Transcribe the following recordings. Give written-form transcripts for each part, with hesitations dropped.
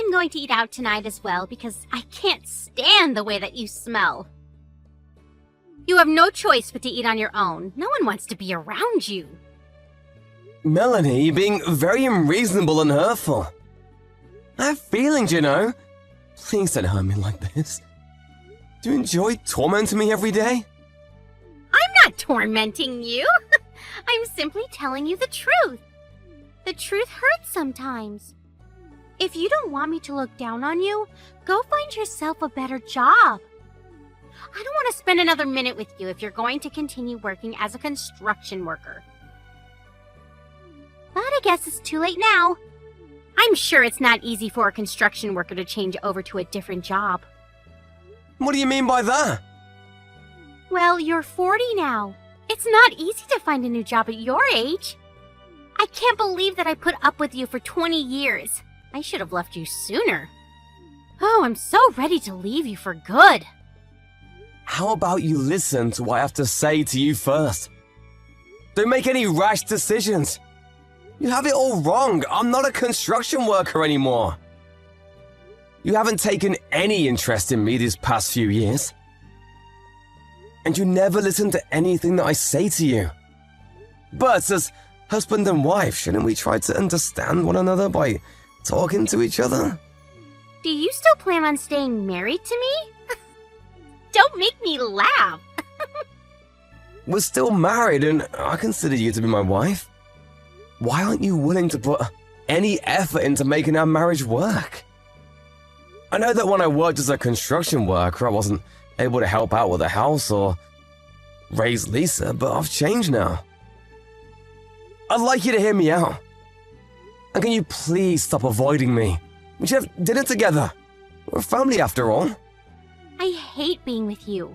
I'm going to eat out tonight as well because I can't stand the way that you smell. You have no choice but to eat on your own. No one wants to be around you. Melanie, you're being very unreasonable and hurtful. I have feelings, you know. Please don't hurt me like this. Do you enjoy tormenting me every day? I'm not tormenting you. I'm simply telling you the truth. The truth hurts sometimes. If you don't want me to look down on you, go find yourself a better job. I don't want to spend another minute with you if you're going to continue working as a construction worker. But I guess it's too late now. I'm sure it's not easy for a construction worker to change over to a different job. What do you mean by that? Well, you're 40 now. It's not easy to find a new job at your age. I can't believe that I put up with you for 20 years. I should have left you sooner. Oh, I'm so ready to leave you for good. How about you listen to what I have to say to you first? Don't make any rash decisions. You have it all wrong. I'm not a construction worker anymore. You haven't taken any interest in me these past few years. And you never listen to anything that I say to you. But as husband and wife, shouldn't we try to understand one another by talking to each other? Do you still plan on staying married to me? Don't make me laugh. We're still married and I consider you to be my wife. Why aren't you willing to put any effort into making our marriage work? I know that when I worked as a construction worker, I wasn't able to help out with the house or raise Lisa, but I've changed now. I'd like you to hear me out. And can you please stop avoiding me? We should have dinner together. We're a family after all. I hate being with you.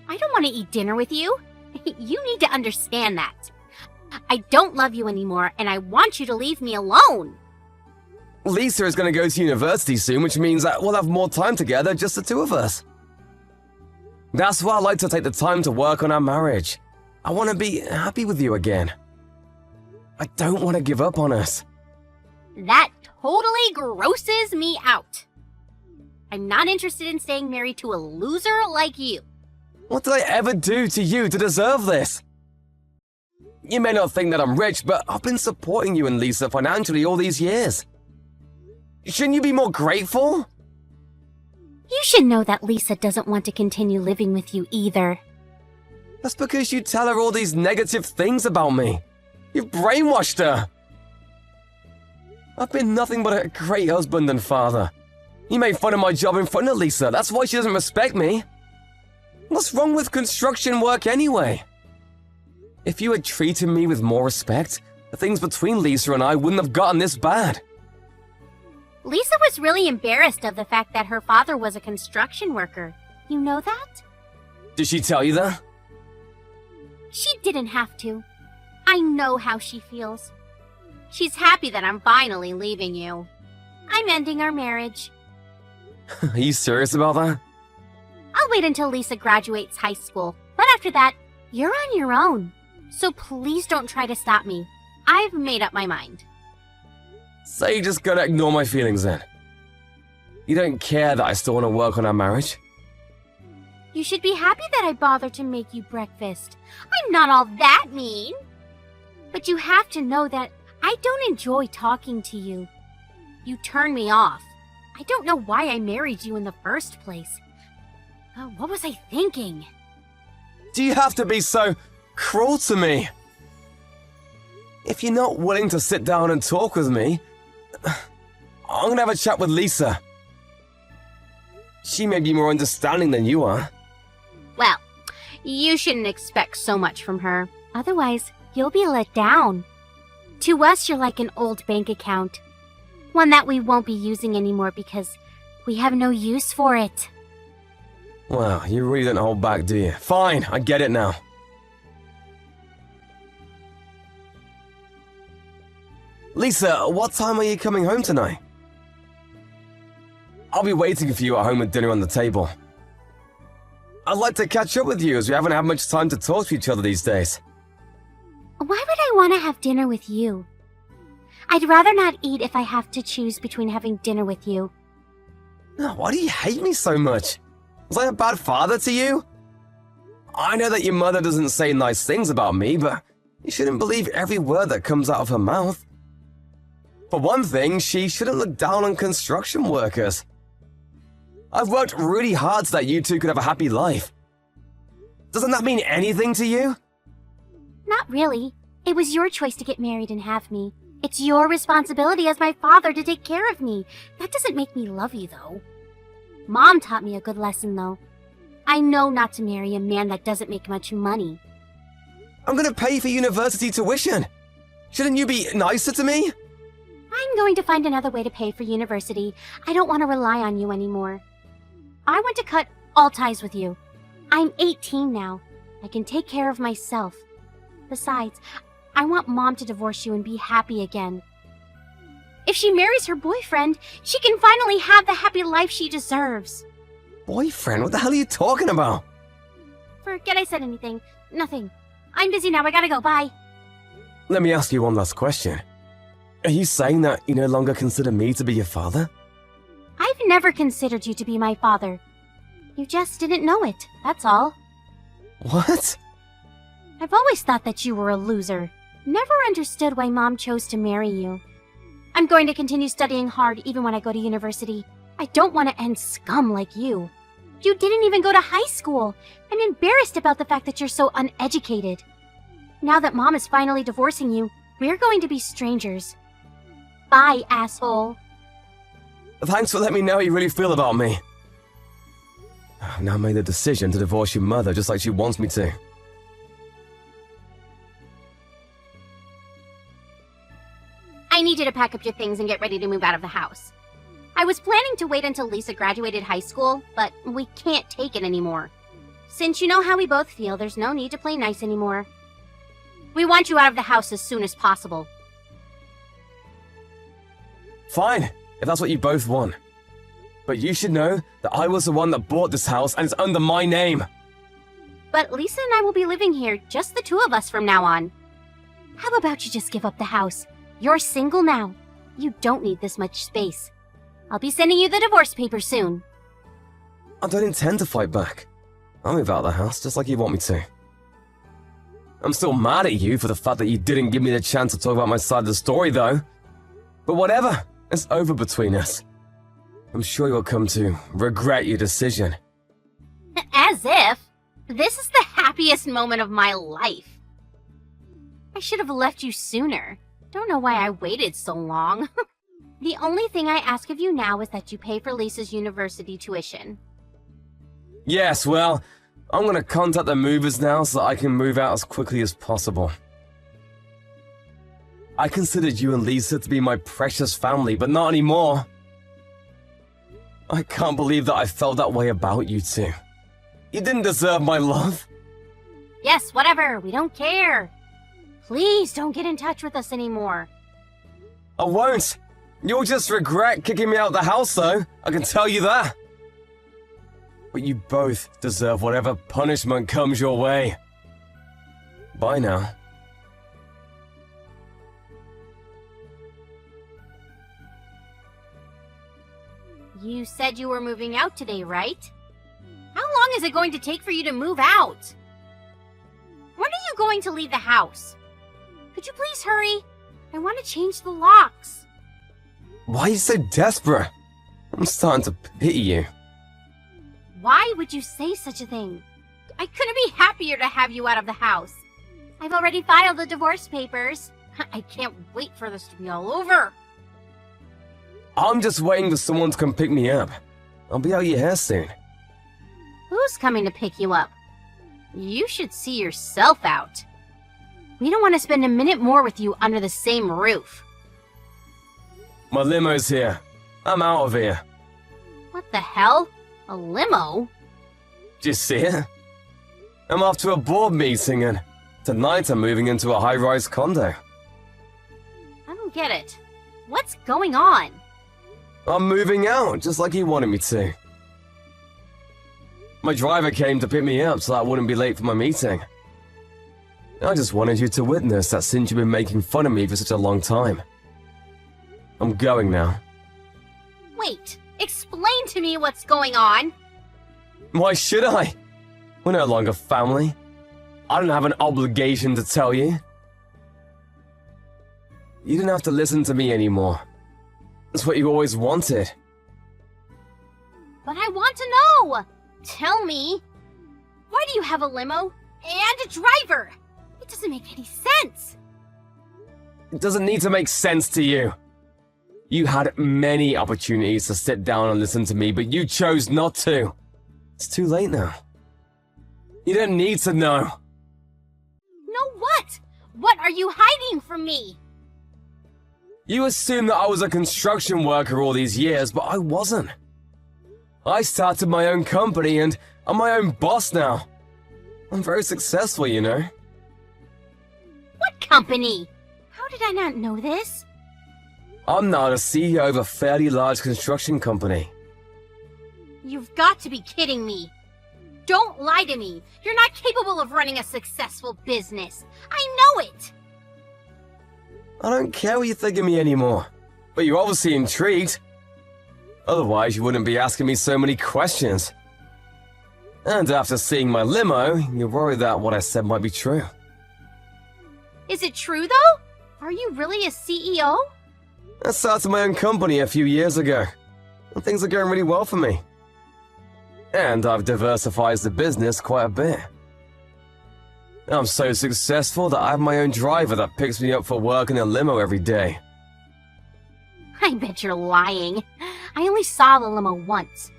I don't want to eat dinner with you. You need to understand that. I don't love you anymore, and I want you to leave me alone. Lisa is going to go to university soon, which means that we'll have more time together, just the two of us. That's why I like to take the time to work on our marriage. I want to be happy with you again. I don't want to give up on us. That totally grosses me out. I'm not interested in staying married to a loser like you. What did I ever do to you to deserve this? You may not think that I'm rich, but I've been supporting you and Lisa financially all these years. Shouldn't you be more grateful? You should know that Lisa doesn't want to continue living with you either. That's because you tell her all these negative things about me. You've brainwashed her. I've been nothing but a great husband and father. You made fun of my job in front of Lisa. That's why she doesn't respect me. What's wrong with construction work anyway? If you had treated me with more respect, the things between Lisa and I wouldn't have gotten this bad. Lisa was really embarrassed of the fact that her father was a construction worker. You know that? Did she tell you that? She didn't have to. I know how she feels. She's happy that I'm finally leaving you. I'm ending our marriage. Are you serious about that? I'll wait until Lisa graduates high school, but after that, you're on your own. So please don't try to stop me. I've made up my mind. So you're just gonna ignore my feelings then? You don't care that I still want to work on our marriage? You should be happy that I bothered to make you breakfast. I'm not all that mean. But you have to know that I don't enjoy talking to you. You turn me off. I don't know why I married you in the first place. What was I thinking? Do you have to be so cruel to me? If you're not willing to sit down and talk with me, I'm gonna have a chat with Lisa. She may be more understanding than you are. Well, you shouldn't expect so much from her. Otherwise, you'll be let down. To us, you're like an old bank account. One that we won't be using anymore because we have no use for it. Wow, you really don't hold back, do you? Fine, I get it now. Lisa, what time are you coming home tonight? I'll be waiting for you at home with dinner on the table. I'd like to catch up with you as we haven't had much time to talk to each other these days. Why would I want to have dinner with you? I'd rather not eat if I have to choose between having dinner with you. Oh, why do you hate me so much? Was I a bad father to you? I know that your mother doesn't say nice things about me, but you shouldn't believe every word that comes out of her mouth. For one thing, she shouldn't look down on construction workers. I've worked really hard so that you two could have a happy life. Doesn't that mean anything to you? Not really. It was your choice to get married and have me. It's your responsibility as my father to take care of me. That doesn't make me love you, though. Mom taught me a good lesson, though. I know not to marry a man that doesn't make much money. I'm gonna pay for university tuition. Shouldn't you be nicer to me? I'm going to find another way to pay for university. I don't want to rely on you anymore. I want to cut all ties with you. I'm 18 now. I can take care of myself. Besides, I want Mom to divorce you and be happy again. If she marries her boyfriend, she can finally have the happy life she deserves. Boyfriend? What the hell are you talking about? Forget I said anything. Nothing. I'm busy now. I gotta go. Bye. Let me ask you one last question. Are you saying that you no longer consider me to be your father? I've never considered you to be my father. You just didn't know it, that's all. What? I've always thought that you were a loser. Never understood why Mom chose to marry you. I'm going to continue studying hard even when I go to university. I don't want to end scum like you. You didn't even go to high school. I'm embarrassed about the fact that you're so uneducated. Now that Mom is finally divorcing you, we're going to be strangers. Bye, asshole. Thanks for letting me know how you really feel about me. I've now made the decision to divorce your mother just like she wants me to. I need you to pack up your things and get ready to move out of the house. I was planning to wait until Lisa graduated high school, but we can't take it anymore. Since you know how we both feel, there's no need to play nice anymore. We want you out of the house as soon as possible. Fine, if that's what you both want. But you should know that I was the one that bought this house and it's under my name. But Lisa and I will be living here, just the two of us from now on. How about you just give up the house? You're single now. You don't need this much space. I'll be sending you the divorce papers soon. I don't intend to fight back. I'll move out of the house just like you want me to. I'm still mad at you for the fact that you didn't give me the chance to talk about my side of the story, though. But whatever, it's over between us. I'm sure you'll come to regret your decision. As if. This is the happiest moment of my life. I should have left you sooner. Don't know why I waited so long. The only thing I ask of you now is that you pay for Lisa's university tuition. Yes, well, I'm gonna contact the movers now so that I can move out as quickly as possible. I considered you and Lisa to be my precious family, but not anymore. I can't believe that I felt that way about you two. You didn't deserve my love. Yes, whatever. We don't care. Please don't get in touch with us anymore. I won't. You'll just regret kicking me out of the house, though. I can tell you that. But you both deserve whatever punishment comes your way. Bye now. You said you were moving out today, right? How long is it going to take for you to move out? When are you going to leave the house? Could you please hurry? I want to change the locks. Why are you so desperate? I'm starting to pity you. Why would you say such a thing? I couldn't be happier to have you out of the house. I've already filed the divorce papers. I can't wait for this to be all over. I'm just waiting for someone to come pick me up. I'll be out your hair soon. Who's coming to pick you up? You should see yourself out. We don't want to spend a minute more with you under the same roof. My limo's here. I'm out of here. What the hell? A limo? Do you see it? I'm off to a board meeting and tonight I'm moving into a high-rise condo. I don't get it. What's going on? I'm moving out, just like he wanted me to. My driver came to pick me up so I wouldn't be late for my meeting. I just wanted you to witness that since you've been making fun of me for such a long time, I'm going now. Wait, explain to me what's going on. Why should I? We're no longer family. I don't have an obligation to tell you. You didn't have to listen to me anymore. That's what you always wanted. But I want to know! Tell me! Why do you have a limo and a driver? It doesn't make any sense! It doesn't need to make sense to you. You had many opportunities to sit down and listen to me, but you chose not to. It's too late now. You don't need to know. Know what? What are you hiding from me? You assumed that I was a construction worker all these years, but I wasn't. I started my own company and I'm my own boss now. I'm very successful, you know. What company? How did I not know this? I'm now the CEO of a fairly large construction company. You've got to be kidding me. Don't lie to me. You're not capable of running a successful business. I know it. I don't care what you think of me anymore, but you're obviously intrigued. Otherwise, you wouldn't be asking me so many questions. And after seeing my limo, you're worried that what I said might be true. Is it true, though? Are you really a CEO? I started my own company a few years ago, and things are going really well for me. And I've diversified the business quite a bit. I'm so successful that I have my own driver that picks me up for work in a limo every day. I bet you're lying. I only saw the limo once.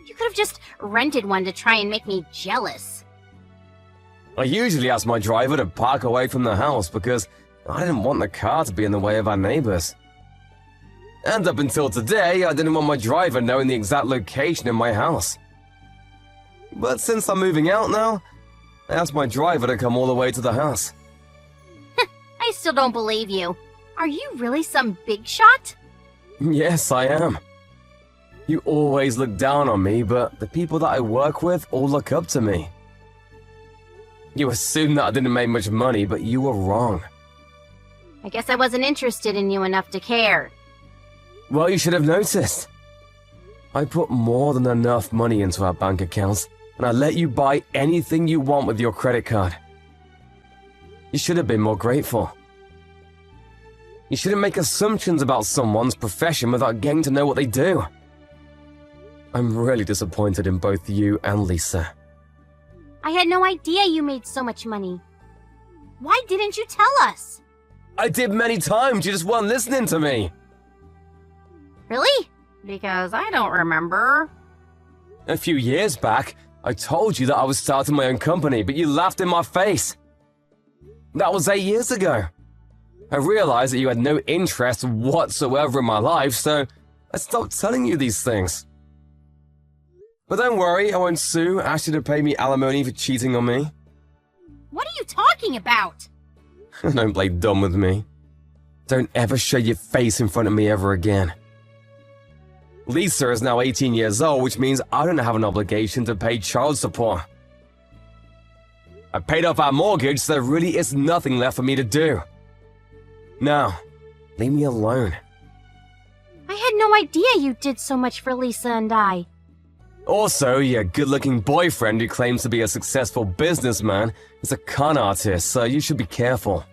You could have just rented one to try and make me jealous. I usually ask my driver to park away from the house because I didn't want the car to be in the way of our neighbors. And up until today, I didn't want my driver knowing the exact location of my house. But since I'm moving out now, I asked my driver to come all the way to the house. I still don't believe you. Are you really some big shot? Yes, I am. You always look down on me, but the people that I work with all look up to me. You assume that I didn't make much money, but you were wrong. I guess I wasn't interested in you enough to care. Well, you should have noticed. I put more than enough money into our bank accounts, and I let you buy anything you want with your credit card. You should have been more grateful. You shouldn't make assumptions about someone's profession without getting to know what they do. I'm really disappointed in both you and Lisa. I had no idea you made so much money. Why didn't you tell us? I did many times, you just weren't listening to me. Really? Because I don't remember. A few years back, I told you that I was starting my own company, but you laughed in my face. That was 8 years ago. I realized that you had no interest whatsoever in my life, so I stopped telling you these things. But don't worry, I won't sue, ask you to pay me alimony for cheating on me. What are you talking about? Don't play dumb with me. Don't ever show your face in front of me ever again. Lisa is now 18 years old, which means I don't have an obligation to pay child support. I paid off our mortgage, so there really is nothing left for me to do. Now, leave me alone. I had no idea you did so much for Lisa and I. Also, your good-looking boyfriend who claims to be a successful businessman is a con artist, so you should be careful.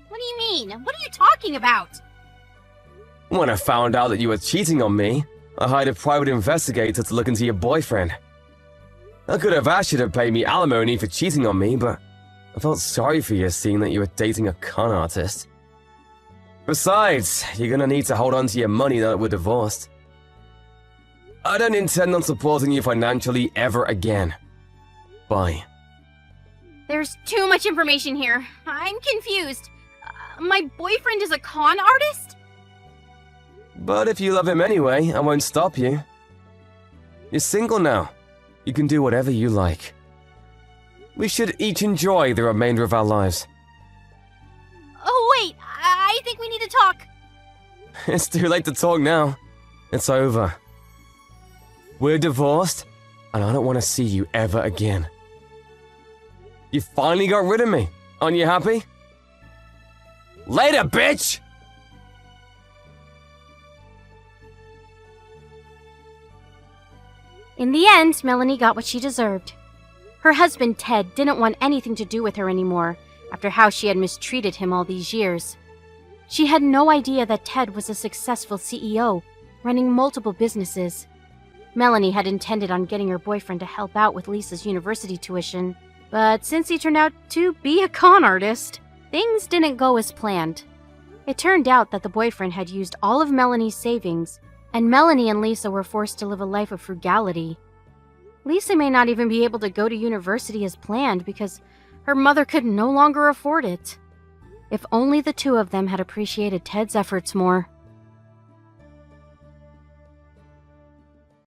What do you mean? What are you talking about? When I found out that you were cheating on me, I hired a private investigator to look into your boyfriend. I could have asked you to pay me alimony for cheating on me, but I felt sorry for you seeing that you were dating a con artist. Besides, you're gonna need to hold on to your money now that we're divorced. I don't intend on supporting you financially ever again. Bye. There's too much information here. I'm confused. My boyfriend is a con artist? But if you love him anyway, I won't stop you. You're single now. You can do whatever you like. We should each enjoy the remainder of our lives. Oh, wait. I think we need to talk. It's too late to talk now. It's over. We're divorced, and I don't want to see you ever again. You finally got rid of me. Aren't you happy? Later, bitch! In the end, Melanie got what she deserved. Her husband, Ted, didn't want anything to do with her anymore after how she had mistreated him all these years. She had no idea that Ted was a successful CEO, running multiple businesses. Melanie had intended on getting her boyfriend to help out with Lisa's university tuition, but since he turned out to be a con artist, things didn't go as planned. It turned out that the boyfriend had used all of Melanie's savings, and Melanie and Lisa were forced to live a life of frugality. Lisa may not even be able to go to university as planned because her mother could no longer afford it. If only the two of them had appreciated Ted's efforts more.